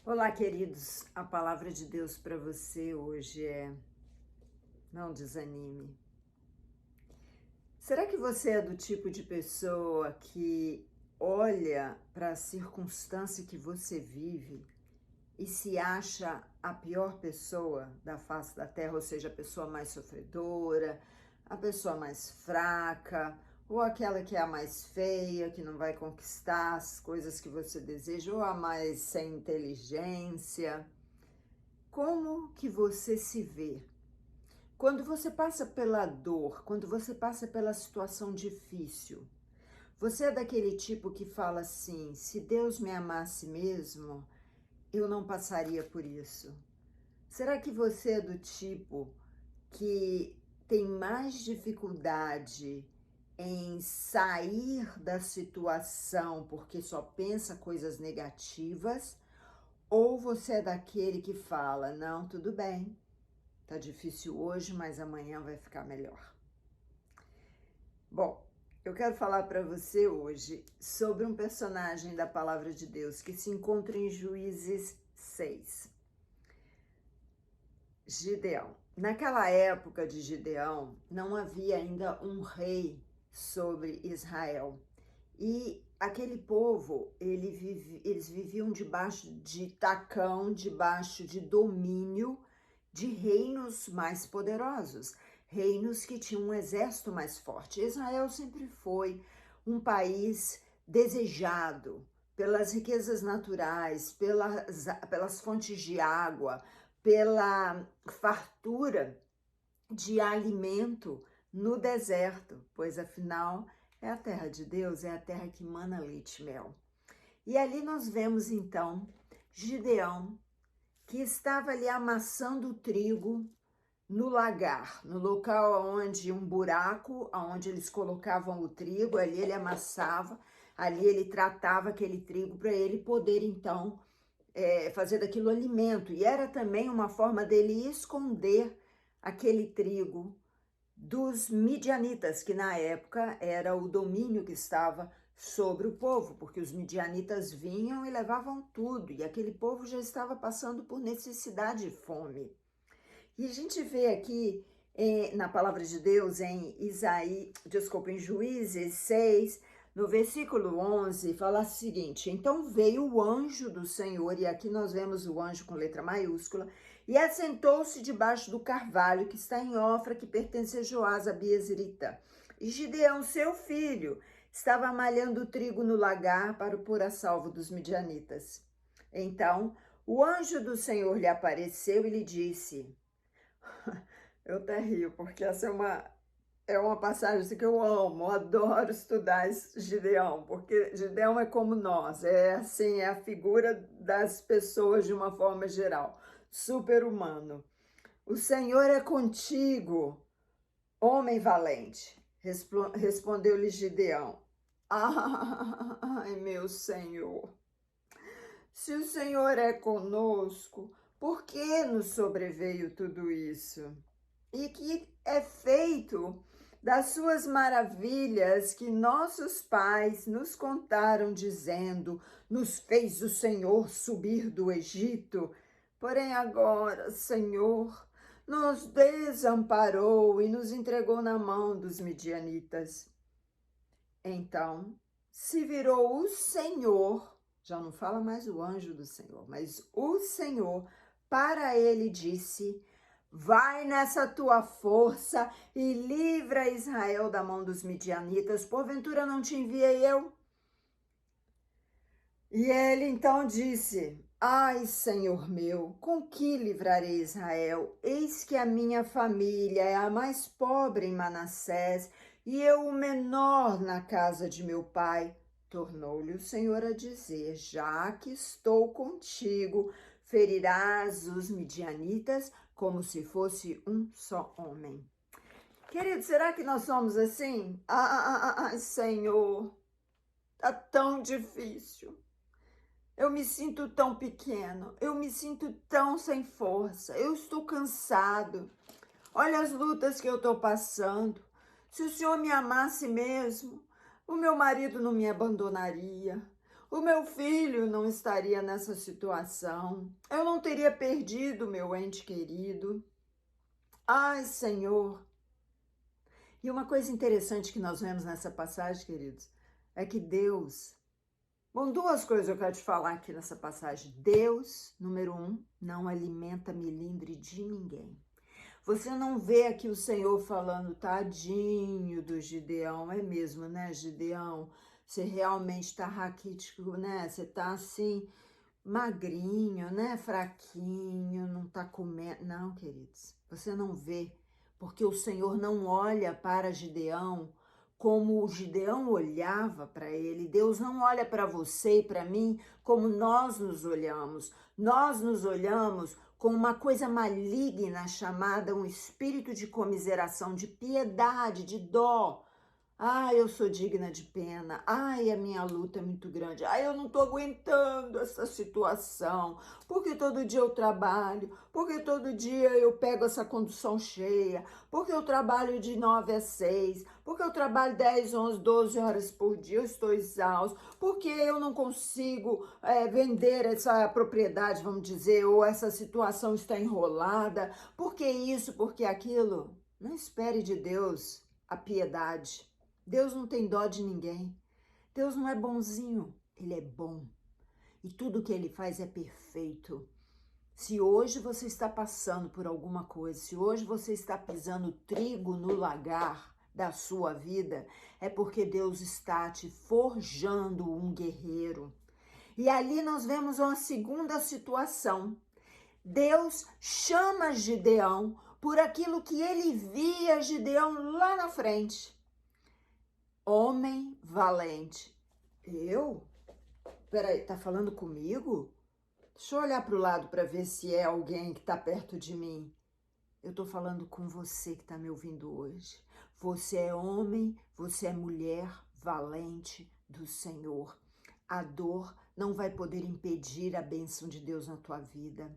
Olá, queridos. A palavra de Deus para você hoje é: não desanime. Será que você é do tipo de pessoa que olha para a circunstância que você vive e se acha a pior pessoa da face da terra, ou seja, a pessoa mais sofredora, a pessoa mais fraca, ou aquela que é a mais feia, que não vai conquistar as coisas que você deseja, ou a mais sem inteligência? Como que você se vê? Quando você passa pela dor, quando você passa pela situação difícil, você é daquele tipo que fala assim: se Deus me amasse mesmo, eu não passaria por isso. Será que você é do tipo que tem mais dificuldade em sair da situação porque só pensa coisas negativas? Ou você é daquele que fala: não, tudo bem, tá difícil hoje, mas amanhã vai ficar melhor? Bom, eu quero falar para você hoje sobre um personagem da Palavra de Deus que se encontra em Juízes 6. Gideão. Naquela época de Gideão, não havia ainda um rei sobre Israel. E aquele povo, eles viviam debaixo de tacão, debaixo de domínio de reinos mais poderosos, reinos que tinham um exército mais forte. Israel sempre foi um país desejado pelas riquezas naturais, pelas fontes de água, pela fartura de alimento no deserto, pois afinal é a terra de Deus, é a terra que mana leite e mel. E ali nós vemos então Gideão, que estava ali amassando o trigo no lagar, no local onde um buraco, onde eles colocavam o trigo, ali ele amassava, ali ele tratava aquele trigo para ele poder então fazer daquilo alimento. E era também uma forma dele esconder aquele trigo dos midianitas, que na época era o domínio que estava sobre o povo, porque os midianitas vinham e levavam tudo, e aquele povo já estava passando por necessidade e fome. E a gente vê aqui na palavra de Deus, em Juízes 6, no versículo 11, fala o seguinte: então veio o anjo do Senhor, e aqui nós vemos o anjo com letra maiúscula, e assentou-se debaixo do carvalho que está em Ofra, que pertence a Joás, a Biezrita. E Gideão, seu filho, estava malhando o trigo no lagar para o pôr a salvo dos midianitas. Então o anjo do Senhor lhe apareceu e lhe disse... Eu até rio, porque essa é uma passagem assim que eu amo, adoro estudar Gideão, porque Gideão é como nós, é assim, é a figura das pessoas de uma forma geral, super-humano. O Senhor é contigo, homem valente, respondeu-lhe Gideão. Ai, meu Senhor, se o Senhor é conosco, por que nos sobreveio tudo isso? E que é feito das suas maravilhas que nossos pais nos contaram, dizendo: nos fez o Senhor subir do Egito. Porém, agora, Senhor, nos desamparou e nos entregou na mão dos midianitas. Então se virou o Senhor, já não fala mais o anjo do Senhor, mas o Senhor, para ele disse: vai nessa tua força e livra Israel da mão dos midianitas, porventura não te enviei eu? E ele então disse: ai, Senhor meu, com que livrarei Israel? Eis que a minha família é a mais pobre em Manassés, e eu o menor na casa de meu pai. Tornou-lhe o Senhor a dizer: já que estou contigo, ferirás os midianitas como se fosse um só homem. Querido, será que nós somos assim? Ai, Senhor, tá tão difícil. Eu me sinto tão pequeno, eu me sinto tão sem força, eu estou cansado. Olha as lutas que eu estou passando. Se o Senhor me amasse mesmo, o meu marido não me abandonaria. O meu filho não estaria nessa situação. Eu não teria perdido meu ente querido. Ai, Senhor. E uma coisa interessante que nós vemos nessa passagem, queridos, é que Deus... Bom, duas coisas eu quero te falar aqui nessa passagem. Deus, número 1, não alimenta melindre de ninguém. Você não vê aqui o Senhor falando, tadinho do Gideão, é mesmo, né, Gideão? Você realmente tá raquítico, né? Você tá assim, magrinho, né? Fraquinho, não tá comendo. Não, queridos, você não vê, porque o Senhor não olha para Gideão como o Gideão olhava para ele. Deus não olha para você e para mim como nós nos olhamos. Nós nos olhamos com uma coisa maligna chamada um espírito de comiseração, de piedade, de dó. Ai, eu sou digna de pena. Ai, a minha luta é muito grande. Ai, eu não tô aguentando essa situação. Porque todo dia eu trabalho, porque todo dia eu pego essa condução cheia, porque eu trabalho de 9 às 6, porque eu trabalho 10, 11, 12 horas por dia, eu estou exausto, porque eu não consigo vender essa propriedade, vamos dizer, ou essa situação está enrolada, porque isso, porque aquilo. Não espere de Deus a piedade. Deus não tem dó de ninguém. Deus não é bonzinho, ele é bom. E tudo que ele faz é perfeito. Se hoje você está passando por alguma coisa, se hoje você está pisando trigo no lagar da sua vida, é porque Deus está te forjando um guerreiro. E ali nós vemos uma segunda situação. Deus chama Gideão por aquilo que ele via Gideão lá na frente. Homem valente. Eu? Peraí, tá falando comigo? Deixa eu olhar para o lado para ver se é alguém que está perto de mim. Eu tô falando com você que está me ouvindo hoje. Você é homem, você é mulher valente do Senhor. A dor não vai poder impedir a bênção de Deus na tua vida.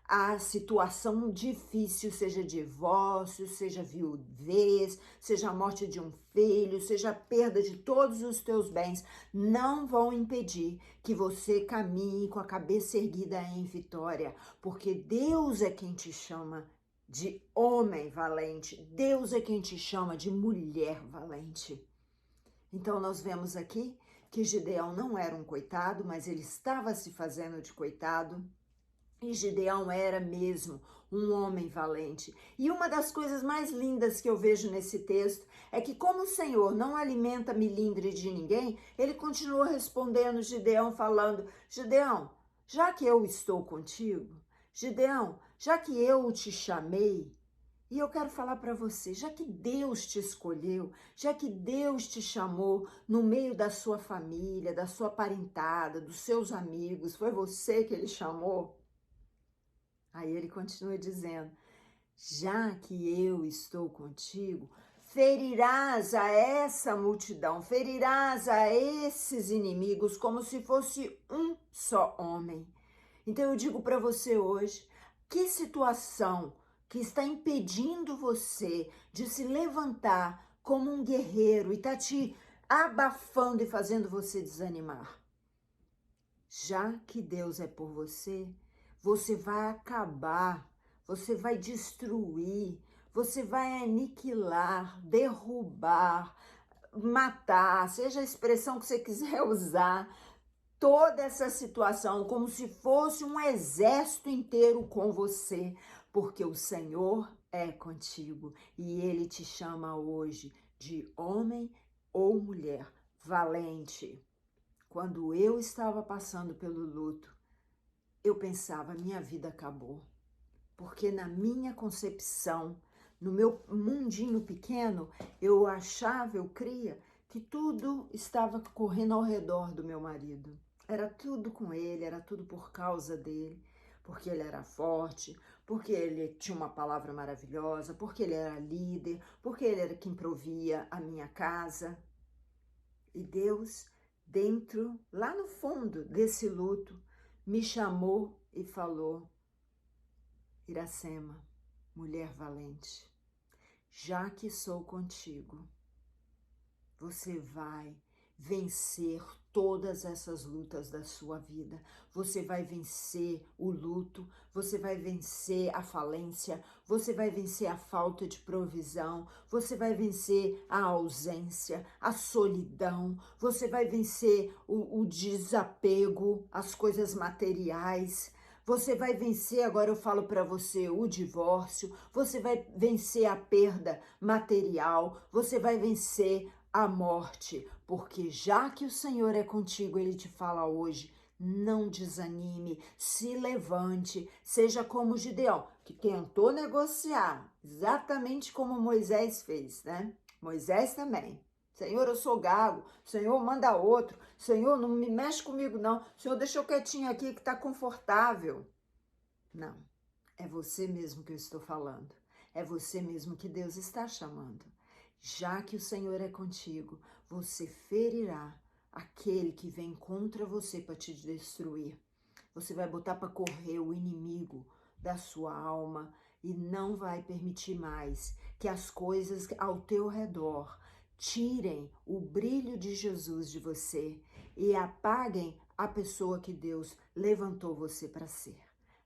A situação difícil, seja divórcio, seja viuvez, seja a morte de um filho, seja a perda de todos os teus bens, não vão impedir que você caminhe com a cabeça erguida em vitória, porque Deus é quem te chama de homem valente, Deus é quem te chama de mulher valente. Então nós vemos aqui que Gideão não era um coitado, mas ele estava se fazendo de coitado. E Gideão era mesmo um homem valente. E uma das coisas mais lindas que eu vejo nesse texto é que, como o Senhor não alimenta milindre de ninguém, ele continua respondendo Gideão, falando: Gideão, já que eu estou contigo, Gideão, já que eu te chamei, e eu quero falar para você, já que Deus te escolheu, já que Deus te chamou no meio da sua família, da sua parentada, dos seus amigos, foi você que ele chamou? Aí ele continua dizendo, já que eu estou contigo, ferirás a essa multidão, ferirás a esses inimigos como se fosse um só homem. Então eu digo para você hoje, que situação que está impedindo você de se levantar como um guerreiro e está te abafando e fazendo você desanimar? Já que Deus é por você, você vai acabar, você vai destruir, você vai aniquilar, derrubar, matar, seja a expressão que você quiser usar, toda essa situação como se fosse um exército inteiro com você, porque o Senhor é contigo e Ele te chama hoje de homem ou mulher valente. Quando eu estava passando pelo luto, eu pensava, minha vida acabou. Porque na minha concepção, no meu mundinho pequeno, eu achava, eu cria, que tudo estava correndo ao redor do meu marido. Era tudo com ele, era tudo por causa dele, porque ele era forte, porque ele tinha uma palavra maravilhosa, porque ele era líder, porque ele era quem provia a minha casa. E Deus, dentro, lá no fundo desse luto, me chamou e falou, Iracema, mulher valente, já que sou contigo, você vai vencer todas essas lutas da sua vida. Você vai vencer o luto, você vai vencer a falência, você vai vencer a falta de provisão, você vai vencer a ausência, a solidão, você vai vencer o desapego às coisas materiais. Você vai vencer, agora eu falo para você, o divórcio, você vai vencer a perda material, você vai vencer a morte, porque já que o Senhor é contigo, Ele te fala hoje, não desanime, se levante, seja como Gideão, que tentou negociar, exatamente como Moisés fez, né? Moisés também. Senhor, eu sou gago. Senhor, manda outro. Senhor, não me mexe comigo, não. Senhor, deixa eu quietinho aqui que tá confortável. Não, é você mesmo que eu estou falando. É você mesmo que Deus está chamando. Já que o Senhor é contigo, você ferirá aquele que vem contra você para te destruir. Você vai botar para correr o inimigo da sua alma e não vai permitir mais que as coisas ao teu redor tirem o brilho de Jesus de você e apaguem a pessoa que Deus levantou você para ser.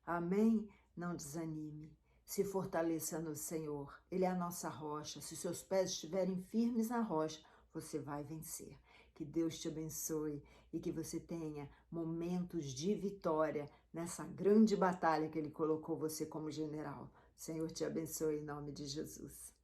Amém? Não desanime. Se fortaleça no Senhor. Ele é a nossa rocha. Se seus pés estiverem firmes na rocha, você vai vencer. Que Deus te abençoe e que você tenha momentos de vitória nessa grande batalha que Ele colocou você como general. Senhor te abençoe em nome de Jesus.